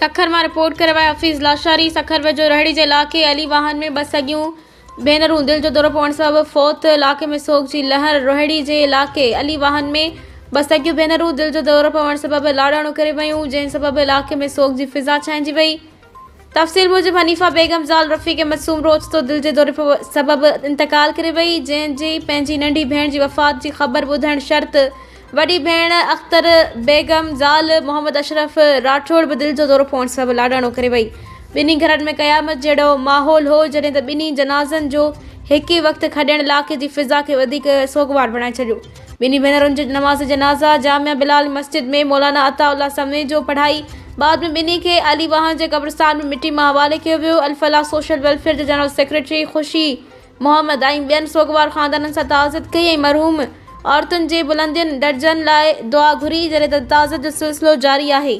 सखर में रिपोर्ट करवाए हफ़ीज़ लाशारी। सखर वेझो रहड़ी के इलाके अली वाहन में ब सगियूं भेनरूं दिल जो दौरो पवण सबब फौत। इलाके में सोग की लहर। रहड़ी के इलाके अली वाहन में ब सगियूं भेनरूं दिल जो दौरो पवण सबब लाड़ाणो करे वयूं, जंहिं सबब इलाके में सोग की फिज़ा छाइजी वई। तफ़सील मूजिब हनीफ़ा बेगम ज़ाल रफ़ीक मसूम रोज़ तो दिल के दौरे सबब इंतकाल करे वई, जंहिंजी पंहिंजी नंढी भेण की वफ़ात की ख़बर ॿुधण शर्त वडी भेण अख्तर बेगम ज़ाल मोहम्मद अशरफ राठौड़ भी दिल जो दौरो पवण सबब लाड़ाणो करे वई। बिन्हीं घरनि में क़यामत जहिड़ो माहौल हो, जॾहिं त बिन्हीं जनाज़नि जो हिक ही वक्त खॾण इलाके की फिज़ा के वधीक सोगवार बणाए छॾियो। बिन्हीं भेनरुनि जे नमाज़ जनाज़ा जामिया बिलाल मस्जिद में मौलाना अताउल्ला समे जो पढ़ाई। बाद में बिन्हीं के अली वाहन के कब्रिस्तान में मिट्टी में हवाले किया वियो। अल-फलाह सोशल वेलफेयर के जनरल सेक्रेटरी खुशी मोहम्मद ऐं ॿियनि सोगवार ख़ानदाननि सां ताज़त कई ऐं मरहूम औरतुनि जे बुलंदियुनि दर्जनि लाइ दुआ घुरी, जॾहिं त ताज़त जो सिलसिलो जारी आहे।